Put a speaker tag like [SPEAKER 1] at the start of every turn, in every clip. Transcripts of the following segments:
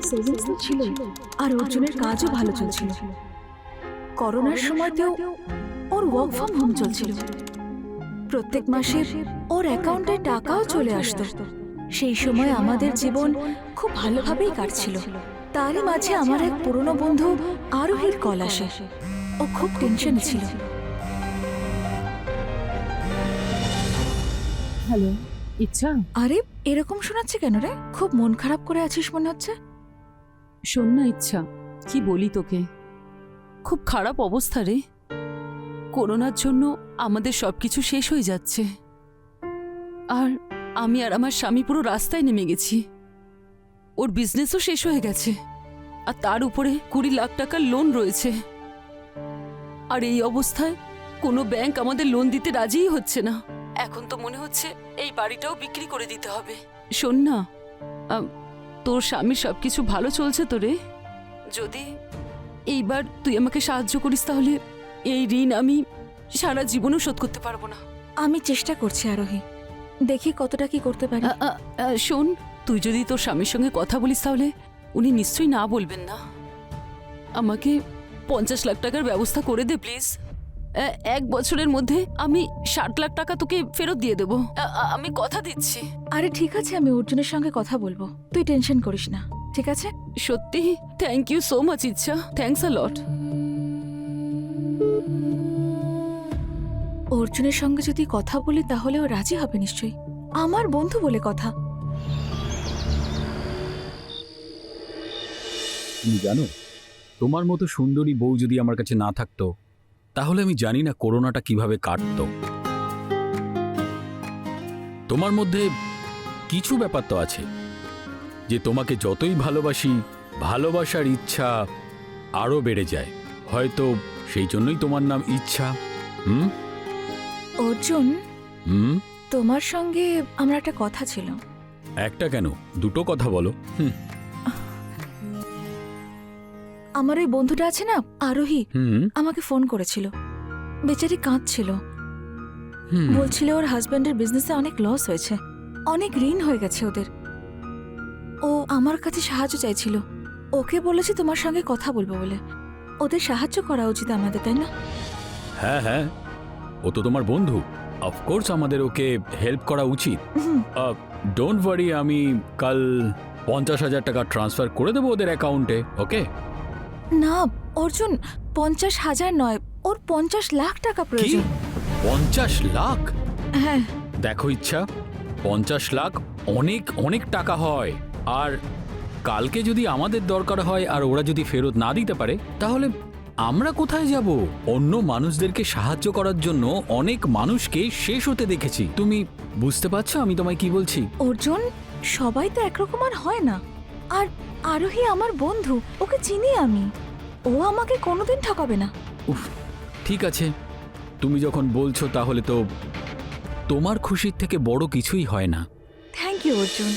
[SPEAKER 1] Savings তো ছিল, আর অর্জুনের কাজও ভালো চলছিল। করোনার সময়তেও ওর ওয়ার্ক ফ্রম হোম চলছিল। প্রত্যেক মাসে ওর অ্যাকাউন্টে টাকাও চলে আসতো। সেই সময় আমাদের জীবন খুব ভালোভাবেই কাটছিল। তারই মাঝে আমার এক পুরনো বন্ধু আরোহীর কল আসে। ও খুব টেনশনে ছিল।
[SPEAKER 2] হ্যালো, ইচ্ছা।
[SPEAKER 1] আরে এরকম শোনাচ্ছে কেন রে? খুব মন খারাপ করে আছিস মনে হচ্ছে।
[SPEAKER 2] শোন না ইচ্ছা, কি বলি তোকে, খুব খারাপ অবস্থা রে। করোনার জন্য আমাদের সবকিছু শেষ হয়ে যাচ্ছে, আর আমি আর আমার স্বামী পুরো রাস্তায় নেমে গেছি। ওর বিজনেসও শেষ হয়ে গেছে, আর তার উপরে 20 লাখ টাকার লোন রয়েছে। আর এই অবস্থায় কোনো ব্যাংক আমাদের লোন দিতে রাজিই হচ্ছে না। এখন তো মনে হচ্ছে এই বাড়িটাও বিক্রি করে দিতে হবে। শোন না, তোর স্বামীর সবকিছু ভালো চলছে তো রে? যদি এইবার তুই আমাকে সাহায্য করিস তাহলে এই ঋণ আমি সারা জীবনও শোধ করতে পারবো না।
[SPEAKER 1] আমি চেষ্টা করছি আরোহী, দেখি কতটা কি করতে পারি।
[SPEAKER 2] শোন, তুই যদি তোর স্বামীর সঙ্গে কথা বলিস তাহলে উনি নিশ্চয়ই না বলবেন না। আমাকে 50 লাখ টাকার ব্যবস্থা করে দে প্লিজ। 1 বছরের মধ্যে আমি 60 লাখ টাকা তোকে ফেরত দিয়ে দেবো, আমি কথা দিচ্ছি।
[SPEAKER 1] আরে ঠিক আছে, আমি অর্জুনের সঙ্গে কথা বলবো, তুই টেনশন করিস না, ঠিক আছে?
[SPEAKER 2] সত্যি থ্যাংক ইউ সো মাচ ইচ্ছা, থ্যাঙ্কস আ লট।
[SPEAKER 1] অর্জুনের সঙ্গে যদি কথা বলি তাহলে ও রাজি হবে নিশ্চয়ই, আমার বন্ধু বলে কথা।
[SPEAKER 3] তুমি জানো, তোমার মতো সুন্দরী বউ যদি আমার কাছে না থাকতো তাহলে আমি জানি না করোনাটা কিভাবে কাটতো। তোমার মধ্যে কিছু ব্যাপার তো আছে যে তোমাকে যতই ভালোবাসি, ভালোবাসার ইচ্ছা আরো বেড়ে যায়। হয়তো সেই জন্যই তোমার নাম ইচ্ছা।
[SPEAKER 1] অর্জুন, তোমার সঙ্গে আমার একটা কথা ছিল।
[SPEAKER 3] একটা কেন, দুটো কথা বলো।
[SPEAKER 1] আমার ওই বন্ধুটা আছে না আরোহী, আমাকে ফোন করেছিল। বেচারি কাঁদছিল, বলছিল ওর হাজবেন্ডের বিজনেসে অনেক লস হয়েছে, অনেক ঋণ হয়ে গেছে ওদের। ও আমার কাছে সাহায্য চাইছিল। ওকে বলেছি তোমার সঙ্গে কথা বলবো বলে। ওদের সাহায্য করা উচিত আমাদের, তাই না?
[SPEAKER 3] হ্যাঁ হ্যাঁ, ও তো তোমার বন্ধু, অফকোর্স আমাদের ওকে হেল্প করা উচিত। ডোন্ট ওয়ারি, আমি কাল 50,000 টাকা ট্রান্সফার করে দেবো ওদের অ্যাকাউন্টে। ওকে?
[SPEAKER 1] না অর্জুন, 50,000 নয়, ওর 50 লাখ টাকা প্রয়োজন।
[SPEAKER 3] 50 লাখ?
[SPEAKER 1] হ্যাঁ।
[SPEAKER 3] দেখো ইচ্ছা, 50 লাখ অনেক অনেক টাকা হয়। আর কালকে যদি আমাদের দরকার হয় আর ওরা যদি ফেরত না দিতে পারে তাহলে আমরা কোথায় যাব? অন্য মানুষদেরকে সাহায্য করার জন্য অনেক মানুষকে শেষ হতে দেখেছি। তুমি বুঝতে পারছো আমি তোমায় কি বলছি?
[SPEAKER 1] অর্জুন, সবাই তো একরকম আর হয় না। আর আরোহী আমার বন্ধু, ওকে চিনি আমি, ও আমাকে কোনোদিন ঠকাবে না।
[SPEAKER 3] উফ, ঠিক আছে, তুমি যখন বলছো তাহলে তো তোমার খুশির থেকে বড় কিছুই হয় না।
[SPEAKER 1] Thank you Arjun.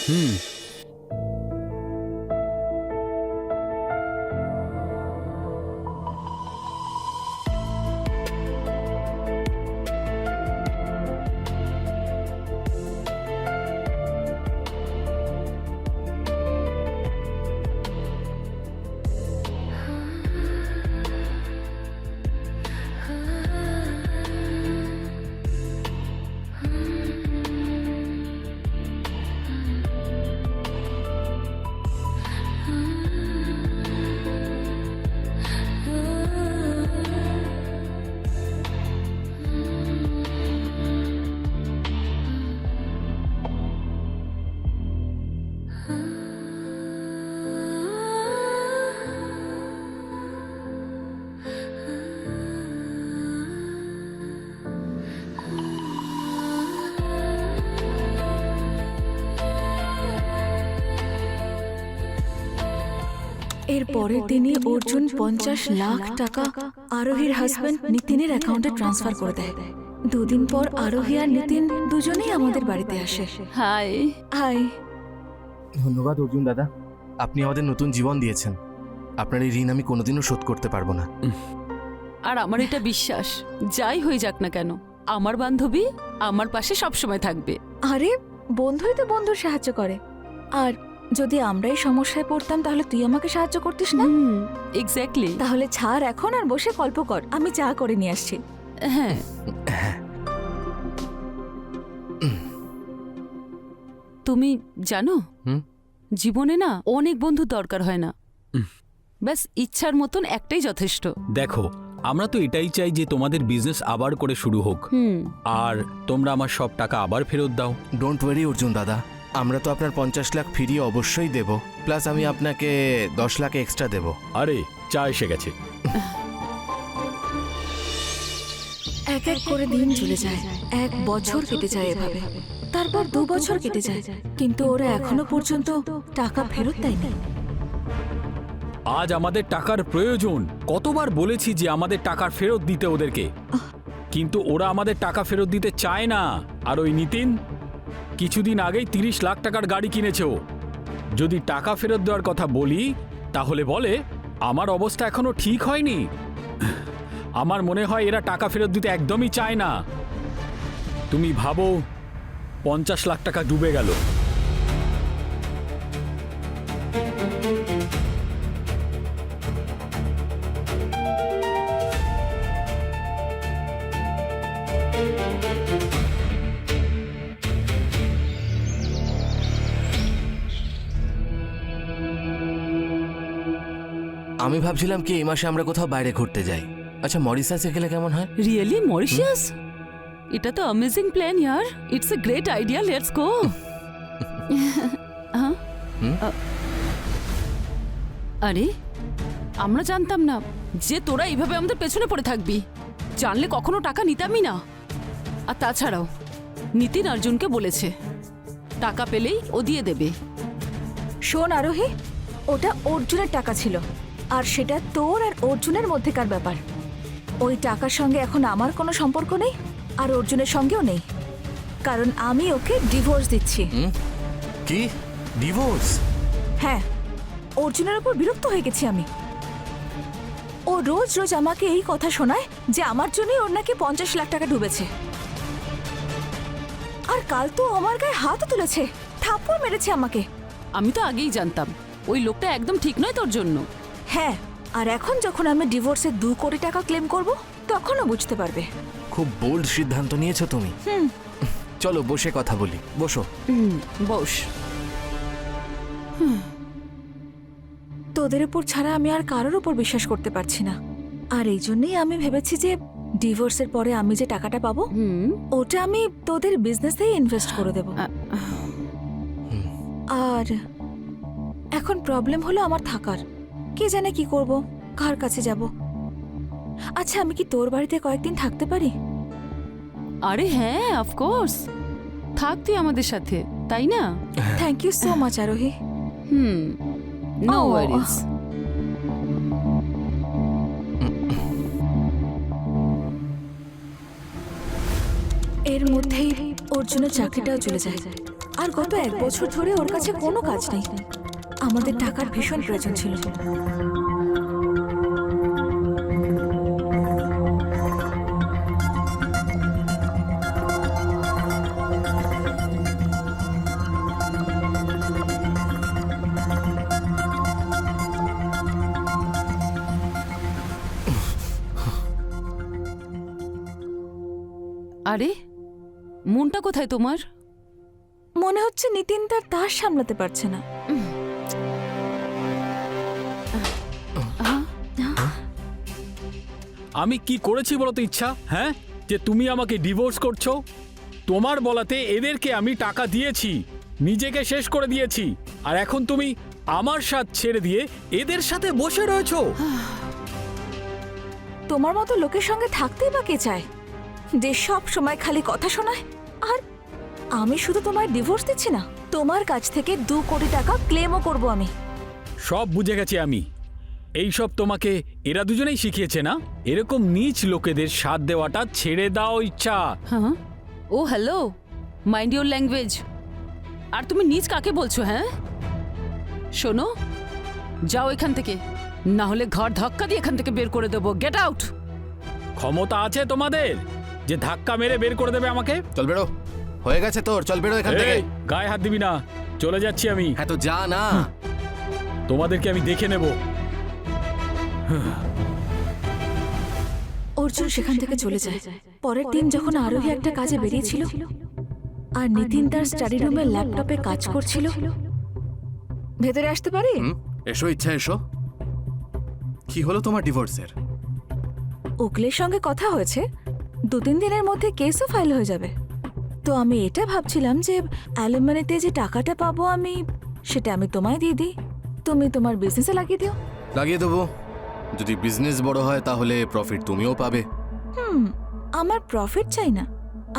[SPEAKER 1] এর পরের দিনই অর্জুন 50 লাখ টাকা আরোহীর হাজবেন্ড নিতিনের অ্যাকাউন্টে ট্রান্সফার করে দেয়। দুদিন পর আরোহী আর নিতিন দুজনেই আমাদের বাড়িতে আসে।
[SPEAKER 2] হাই।
[SPEAKER 1] হাই।
[SPEAKER 4] ধন্যবাদ অর্জুন দাদা, আপনি আমাদের নতুন জীবন দিয়েছেন। আপনার এই ঋণ আমি কোনোদিনও শোধ করতে পারবো না।
[SPEAKER 2] আর আমার এটা বিশ্বাস, যাই হয়ে যাক না কেন আমার বান্ধবী আমার পাশে সবসময় থাকবে।
[SPEAKER 1] আরে বন্ধুই তো বন্ধুর সাহায্য করে। আর যদি আমরাই সমস্যায় পড়তাম তাহলে তুই আমাকে সাহায্য করতিস না?
[SPEAKER 2] এক্স্যাক্টলি।
[SPEAKER 1] তাহলে ছাড় এখন আর বসে গল্প কর, আমি চা করে নিয়ে আসছি।
[SPEAKER 2] হ্যাঁ, তুমি জানো
[SPEAKER 4] হুম?
[SPEAKER 2] জীবনে না অনেক বন্ধু দরকার হয় না, ব্যাস ইচ্ছার মতন একটাই যথেষ্ট।
[SPEAKER 3] দেখো, আমরা তো এটাই চাই যে তোমাদের বিজনেস আবার করে শুরু হোক,
[SPEAKER 2] হুম।
[SPEAKER 3] আর তোমরা আমার সব টাকা আবার ফেরত দাও।
[SPEAKER 4] ডোন্ট ওয়ারি অর্জুন দাদা, আমরা তো আপনার 50 লাখ ফিরিয়ে অবশ্যই দেব, প্লাস আমি আপনাকে 10 লাখ এক্সট্রা দেব।
[SPEAKER 3] আরে, চা এসে গেছে।
[SPEAKER 1] এক এক করে দিন চলে যায়, 1 বছর কেটে যায় এভাবে, তারপর 2 বছর কেটে যায়, কিন্তু ওরা এখনো পর্যন্ত টাকা ফেরত দেয়নি।
[SPEAKER 3] আজ আমাদের টাকার প্রয়োজন, কতবার বলেছি যে আমাদের টাকা ফেরত দিতে ওদেরকে, কিন্তু ওরা আমাদের টাকা ফেরত দিতে চায় না। আর ওই নিতিন কিছুদিন আগেই 30 লাখ টাকার গাড়ি কিনেছে ও। যদি টাকা ফেরত দেওয়ার কথা বলি তাহলে বলে আমার অবস্থা এখনো ঠিক হয়নি। আমার মনে হয় এরা টাকা ফেরত দিতে একদমই চায় না। তুমি ভাবো, 50 লাখ টাকা ডুবে গেল।
[SPEAKER 4] আমি ভাবছিলাম কি এই মাসে আমরা কোথাও বাইরে ঘুরতে যাই। আচ্ছা, মরিশাসে গেলে কেমন হয়?
[SPEAKER 2] Really Mauritius? এটা তো amazing plan year, it's a great idea, let's go. আরে, আমরা জানতাম না যে তোরা এইভাবে আমাদের পেছনে পড়ে থাকবি। জানলে কখনো টাকা নিতামই না। আর তাছাড়াও নিতিন অর্জুনকে বলেছে টাকা পেলেই ও দিয়ে দেবে।
[SPEAKER 1] শোন আরোহী, ওটা অর্জুনের টাকা ছিল, আর সেটা তোর আর অর্জুনের মধ্যেকার ব্যাপার। ওই টাকার সঙ্গে এখন আমার কোনো সম্পর্ক নেই, আর অর্জুনের সঙ্গেও নেই, কারণ আমি ওকে ডিভোর্স দিচ্ছি।
[SPEAKER 4] কি ডিভোর্স?
[SPEAKER 1] হ্যাঁ, অর্জুনের উপর বিরক্ত হয়ে গেছি আমি। ও রোজ রোজ আমাকে এই কথা শোনায় যে আমার জন্যই ওর নাকি 50 লাখ টাকা ডুবেছে। আর কাল তো আমার গায়ে হাতও তুলেছে, থাপ্পড় মেরেছে আমাকে।
[SPEAKER 2] আমি তো আগেই জানতাম ওই লোকটা একদম ঠিক নয় তোর জন্য।
[SPEAKER 1] হ্যাঁ, আর এখন যখন আমি ডিভোর্সে 2 কোটি টাকা ক্লেম করব, তখনও বুঝতে পারবে।
[SPEAKER 4] খুব বোল্ড সিদ্ধান্ত নিয়েছো তুমি। চলো বসে কথা বলি, বসো।
[SPEAKER 2] বস।
[SPEAKER 1] তোদের উপর ছাড়া আমি আর কারোর উপর বিশ্বাস করতে পারছি না, আর এই জন্যই আমি ভেবেছি যে ডিভোর্সের পরে আমি যে টাকাটা পাবো ওটা আমি তোদের বিজনেসেই ইনভেস্ট করে দেব। আর এখন প্রবলেম হলো আমার থাকার, কে জানে কি করব, কার কাছে যাব। আচ্ছা, আমি কি তোর বাড়িতে কয়েকদিন থাকতে পারি?
[SPEAKER 2] আরে হ্যাঁ, অফকোর্স, থাক তুই আমাদের সাথে, তাই না?
[SPEAKER 1] Thank you so much Arohi.
[SPEAKER 2] No
[SPEAKER 1] Oh.
[SPEAKER 2] Worries.
[SPEAKER 1] এর মধ্যেই অর্জুনের চাকরিটাও চলে যায়, আর গত 1 বছর ধরে ওর কাছে কোনো কাজ নেই। আমাদের টাকার ভীষণ প্রয়োজন ছিল।
[SPEAKER 2] আরে, মনটা কোথায় তোমার?
[SPEAKER 1] মনে হচ্ছে নিতিন তার তাস সামলাতে পারছে না।
[SPEAKER 3] আমি কি করেছি বলো তো ইচ্ছা, হ্যাঁ, যে তুমি আমাকে ডিভোর্স করছো? তোমার বলাতে এদেরকে আমি টাকা দিয়েছি, নিজেকে শেষ করে দিয়েছি, আর এখন তুমি আমার সাথ ছেড়ে দিয়ে এদের সাথে বসে রয়েছো।
[SPEAKER 1] তোমার মতো লোকের সঙ্গে থাকতেই বা কে চায়, যে সব সময় খালি কথা শোনায়? আর আমি শুধু তোমায় ডিভোর্স দিচ্ছি না, তোমার কাছ থেকে 2 কোটি টাকা ক্লেমও করব আমি।
[SPEAKER 3] সব বুঝে গেছি আমি। এইসব তোমাকে এরা দুজনেই শিখিয়েছে না? এরকম নীচ লোকেদের সাথ দেওয়াটা ছেড়ে দাও ইচ্ছা।
[SPEAKER 2] হ্যাঁ, ও হ্যালো, মাইন্ড ইউর ল্যাঙ্গুয়েজ। আর তুমি নিজ কাকে বলছো? হ্যাঁ, শোনো, যাও এখান থেকে, না হলে ঘর ধাক্কা দিয়ে এখান থেকে বের করে দেবো। Get out.
[SPEAKER 3] ক্ষমতা আছে তোমাদের যে ধাক্কা মেরে বের করে দেবে আমাকে?
[SPEAKER 4] চল বেরো, হয়ে গেছে তোর, চল বেরো এখান থেকে।
[SPEAKER 3] এই, গায়ে হাত দিবি না। চলে যাচ্ছি আমি।
[SPEAKER 4] হ্যাঁ তো যা না।
[SPEAKER 3] তোমাদেরকে আমি দেখে নেব।
[SPEAKER 1] অর্জুন সেখান থেকে চলে যায়। পরের দিন যখন আরোহী একটা কাজে বেরিয়েছিল আর নিতিন তার স্টাডি রুমের ল্যাপটপে কাজ করছিল, ভেতরে আসতে পারি?
[SPEAKER 4] এসো ইচ্ছা এসো। কি হলো তোমার ডিভোর্সের?
[SPEAKER 1] উকিলের সঙ্গে কথা হয়েছে, 2-3 দিনের মধ্যে কেসও ফাইল হয়ে যাবে। তো আমি এটা ভাবছিলাম যে অ্যালুমিনিতে যে টাকাটা পাবো আমি, সেটা আমি তোমায় দিয়ে দিই, তুমি তোমার বিজনেসে লাগিয়ে দিও।
[SPEAKER 4] লাগিয়ে দেবো। যদি বিজনেস বড় হয় তাহলে প্রফিট তুমিও পাবে।
[SPEAKER 1] আমার প্রফিট চাই না,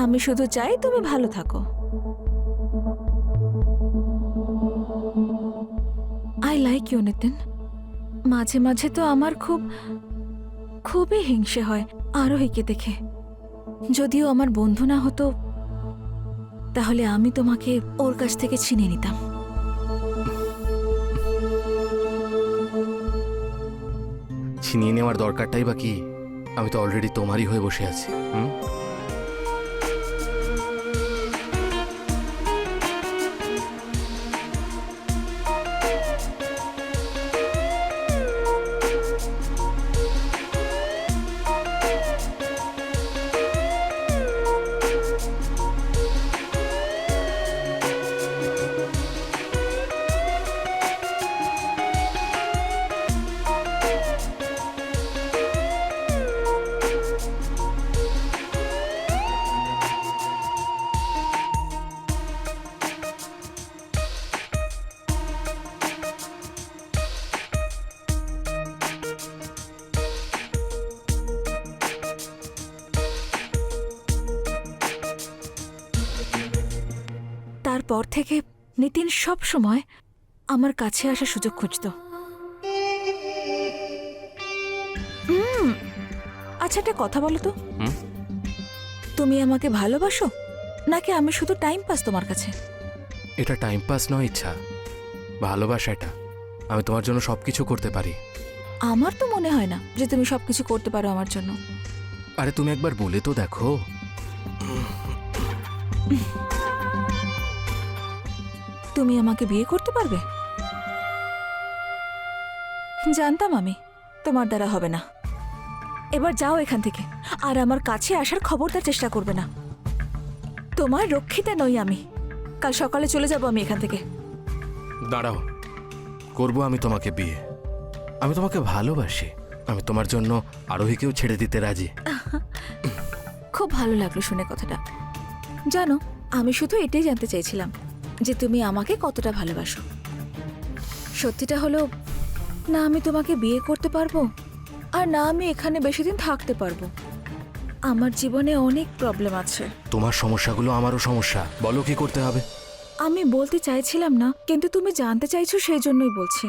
[SPEAKER 1] আমি শুধু চাই তুমি ভালো থাকো। I like you Nitin. মাঝে মাঝে তো আমার খুবই হিংসে হয় আরোহীকে দেখে। যদিও আমার বন্ধু না হতো তাহলে আমি তোমাকে ওর কাছ থেকে ছিনিয়ে নিতাম।
[SPEAKER 4] ছিনিয়ে নেওয়ার দরকারটাই বা কি? আমি তো অলরেডি তোমারই হয়ে বসে আছি।
[SPEAKER 1] তারপর থেকে নিতিন সব সময় আমার কাছে আসার সুযোগ খুঁজত। আচ্ছা একটা কথা বলো তো, তুমি আমাকে ভালোবাসো নাকি আমি শুধু টাইম পাস তোমার কাছে?
[SPEAKER 4] এটা টাইম পাস নয় ইচ্ছা, ভালোবাসা এটা। আমি তোমার জন্য সবকিছু করতে পারি।
[SPEAKER 1] আমার তো মনে হয় না যে তুমি সবকিছু করতে পারো আমার জন্য।
[SPEAKER 4] আরে তুমি একবার বলে তো দেখো।
[SPEAKER 1] তুমি আমাকে বিয়ে করতে পারবে? জানতাম আমি তোমার দ্বারা হবে না। এবার যাও এখান থেকে, আর আমার কাছে আসার খবরদার চেষ্টা করবে না। তোমার রক্ষিতা নই আমি। কাল সকালে চলে যাব আমি এখান থেকে।
[SPEAKER 4] দাঁড়াও, করব আমি তোমাকে বিয়ে। আমি তোমাকে ভালোবাসি। আমি তোমার জন্য আরোহীকেও ছেড়ে দিতে রাজি।
[SPEAKER 1] খুব ভালো লাগলো শুনে কথাটা। জানো, আমি শুধু এটাই জানতে চাইছিলাম যে তুমি আমাকে কতটা ভালোবাসো। সত্যিটা হলো, না আমি তোমাকে বিয়ে করতে পারবো, আর না আমি এখানে বেশি দিন থাকতে পারবো। আমার জীবনে অনেক প্রবলেম আছে।
[SPEAKER 4] তোমার সমস্যাগুলো আমারও সমস্যা। বলো কি করতে হবে?
[SPEAKER 1] আমি বলতে চাইছিলাম না, কিন্তু তুমি জানতে চাইছো সেই জন্যই বলছি।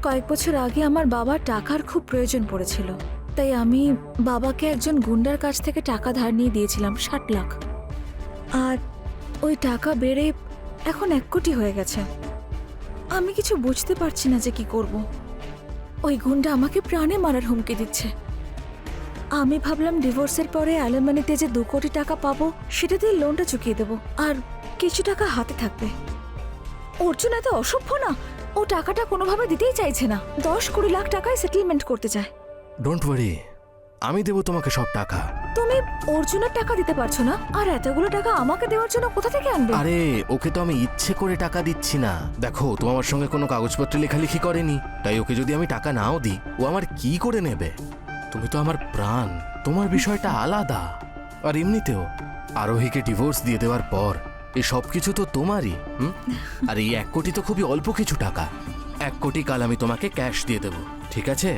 [SPEAKER 1] কয়েক বছর আগে আমার বাবার টাকার খুব প্রয়োজন পড়েছিল, তাই আমি বাবাকে একজন গুন্ডার কাছ থেকে টাকা ধার নিয়ে দিয়েছিলাম 60 লাখ। আর ওই টাকা বেড়ে এখন 1 কোটি হয়ে গেছে। আমি কিছু বুঝতে পারছি না যে কি করব। ওই গুন্ডা আমাকে প্রাণে মারার হুমকি দিচ্ছে। আমি ভাবলাম ডিভোর্সের পরে অ্যালুমিনিতে যে 2 কোটি টাকা পাবো সেটা দিয়ে লোনটা চুকিয়ে দেবো, আর কিছু টাকা হাতে থাকবে। অর্জুন এত অসভ্য না, ও টাকাটা কোনোভাবে দিতেই চাইছে না। 10-20 লাখ টাকায় সেটেলমেন্ট করতে চায়।
[SPEAKER 4] ডোন্ট ওয়ারি, আমি দেবো তোমাকে সব টাকা।
[SPEAKER 1] তুমি অর্জুনের টাকা দিতে পারছো না, আর এতগুলো টাকা আমাকে দেওয়ার জন্য কোথা থেকে আনবে?
[SPEAKER 4] আরে ওকে তো আমি ইচ্ছে করে টাকা দিচ্ছি না। দেখো, তোমার সঙ্গে কোনো কাগজপত্রে লেখালেখি করেনি, তাই ওকে যদি আমি টাকা নাও দিই ও আমার কি করে নেবে? তুমি তো আমার প্রাণ, তোমার বিষয়টা আলাদা। আর এমনিতেও আরোহীকে ডিভোর্স দিয়ে দেওয়ার পর এই সব কিছু তো তোমারই। আর এই 1 কোটি তো খুবই অল্প কিছু টাকা। 1 কোটি কাল আমি তোমাকে ক্যাশ দিয়ে দেবো, ঠিক আছে?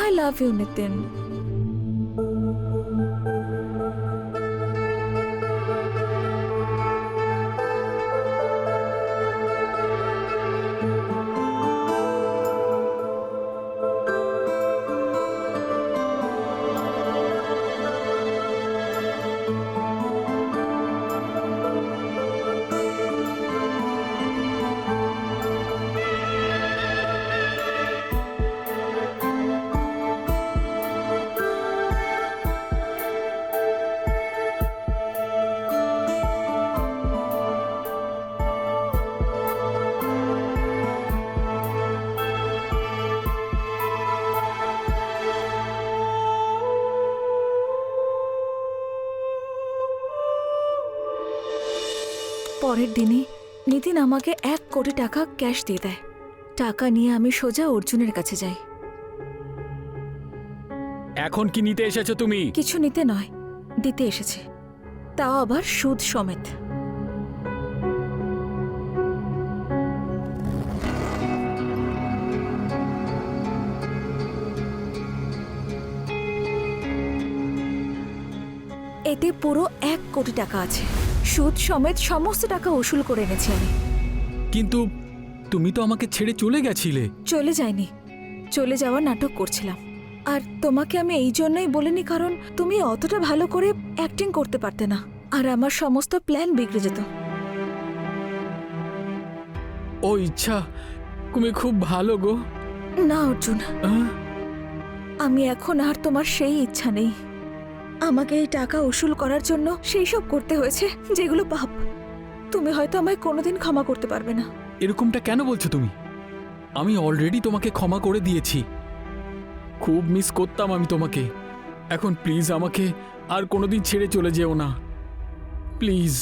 [SPEAKER 1] I love you Nitin. পরের দিনই নিতিন আমাকে 1 কোটি টাকা ক্যাশ দিয়ে দেয়। টাকা নিয়ে আমি সোজা অর্জুনের কাছে যাই।
[SPEAKER 3] এখন কি নিতে এসেছো তুমি?
[SPEAKER 1] কিছু নিতে নয়, দিতে এসেছে, তাও আবার সুদ সমেত। এতে পুরো 1 কোটি টাকা আছে। সুদ সমেত সমস্ত টাকা উসুল করে এনেছি আমি।
[SPEAKER 3] কিন্তু তুমি তো আমাকে ছেড়ে চলে গেছিলে।
[SPEAKER 1] চলে যাইনি, চলে যাওয়ার নাটক করছিলাম। আর তোমাকে আমি এই জন্যই বলিনি কারণ তুমি অতটা ভালো করে অ্যাক্টিং করতে পারতে না, আর আমার সমস্ত প্ল্যান বিগড়ে যেত।
[SPEAKER 3] ও ইচ্ছা, তুমি খুব ভালো গো।
[SPEAKER 1] না অর্জুন,
[SPEAKER 3] আহ,
[SPEAKER 1] আমি এখন আর তোমার সেই ইচ্ছা নেই। আমাকে এই টাকা উসুল করার জন্য সেই সব করতে হয়েছে যেগুলো পাপ। তুমি হয়তো আমায় কোনোদিন ক্ষমা করতে পারবে না।
[SPEAKER 3] এরকমটা কেন বলছো তুমি? আমি অলরেডি তোমাকে ক্ষমা করে দিয়েছি। খুব মিস করতাম আমি তোমাকে। এখন প্লিজ আমাকে আর কোনোদিন ছেড়ে চলে যেও না, প্লিজ।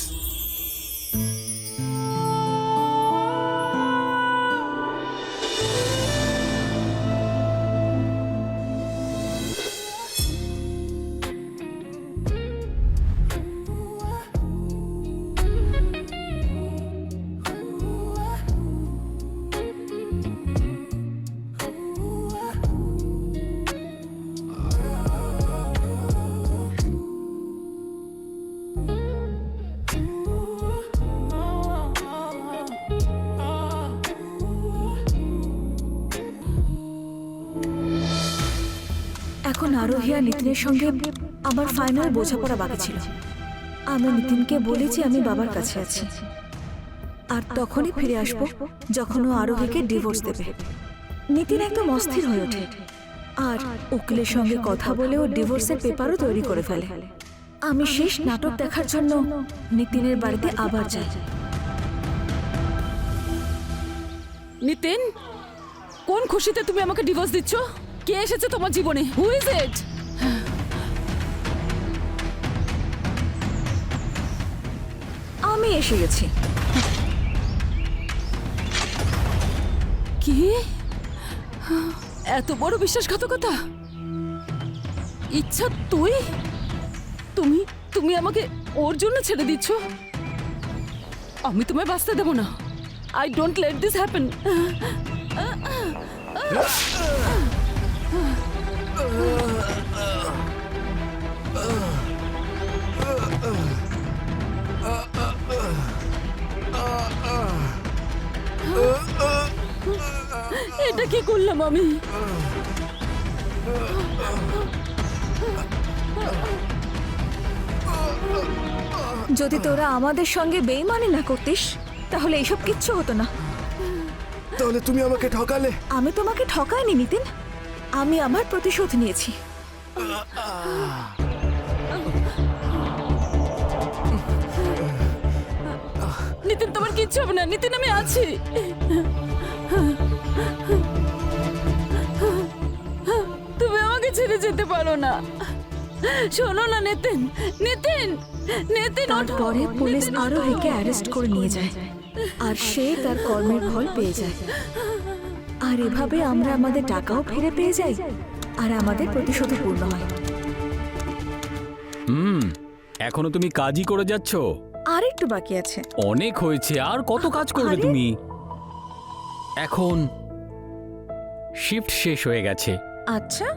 [SPEAKER 1] এখন আরোহী আর নিতিনের সঙ্গে আমার ফাইনাল বোঝাপড়া বাকি ছিল। আমি নিতিনকে বলেছি আমি বাবার কাছে আছি, আর তখনই ফিরে আসব যখন ও আরোহীকে ডিভোর্স দেবে। নিতিন একদম অস্থির হয়ে ওঠে, আর উকিলের সঙ্গে কথা বলে ও ডিভোর্সের পেপারও তৈরি করে ফেলে। আমি শেষ নাটক দেখার জন্য নিতিনের বাড়িতে আবার যাই।
[SPEAKER 2] নিতিন, কোন খুশিতে তুমি আমাকে ডিভোর্স দিচ্ছ? কে এসেছে তোমার জীবনে? Who is it?
[SPEAKER 1] আমি এসে গেছি।
[SPEAKER 2] কি? এত বড় বিশ্বাসঘাতকতা? ইচ্ছা, তুমি তুমি আমাকে ওর জন্য ছেড়ে দিচ্ছ? আমি তোমায় বাঁচতে দেব না। I don't let this happen. এটা কি করলাম আমি?
[SPEAKER 1] যদি তোরা আমাদের সঙ্গে বেইমানি না করতিস তাহলে এইসব কিচ্ছু হতো না।
[SPEAKER 4] তাহলে তুমি আমাকে ঠকালে।
[SPEAKER 1] আমি তোমাকে ঠকাইনি নিতিন, আমি আমার প্রতিশোধ নিয়েছি।
[SPEAKER 2] নিতিন, তোমার কিচ্ছু হবে না। নিতিন, আমি আছি। তুমি আমাকে ছেড়ে যেতে পারো না। শোনো না নিতিন, নিতিন, নিতিন।
[SPEAKER 1] তারপরে পুলিশ আরোহীকে অ্যারেস্ট করে নিয়ে যায়, আর সে তার কর্মের ফল পেয়ে যায়। আর এভাবে আমরা আমাদের টাকাও ফিরে পেয়ে যাই, আর আমাদের প্রতিশোধও পূর্ণ হয়।
[SPEAKER 3] এখনো তুমি কাজই করে যাচ্ছ?
[SPEAKER 1] আর একটু বাকি আছে।
[SPEAKER 3] অনেক হয়েছে, আর কত কাজ করবে
[SPEAKER 1] আরে!
[SPEAKER 3] তুমি? এখন শিফট শেষ হয়ে গেছে।
[SPEAKER 1] আচ্ছা,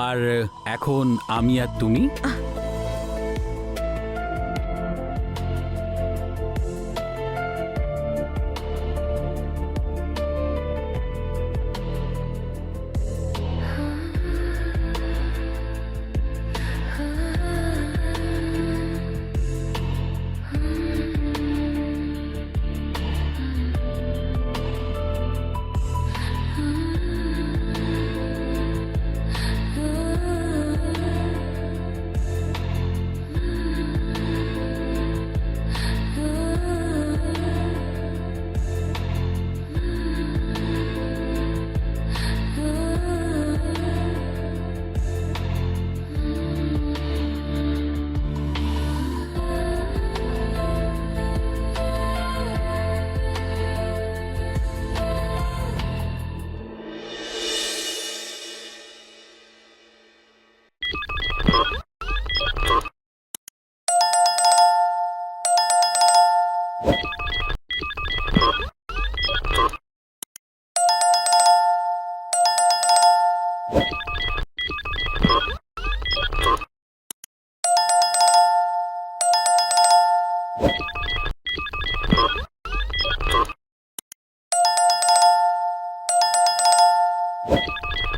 [SPEAKER 3] আর এখন আমি আর তুমি you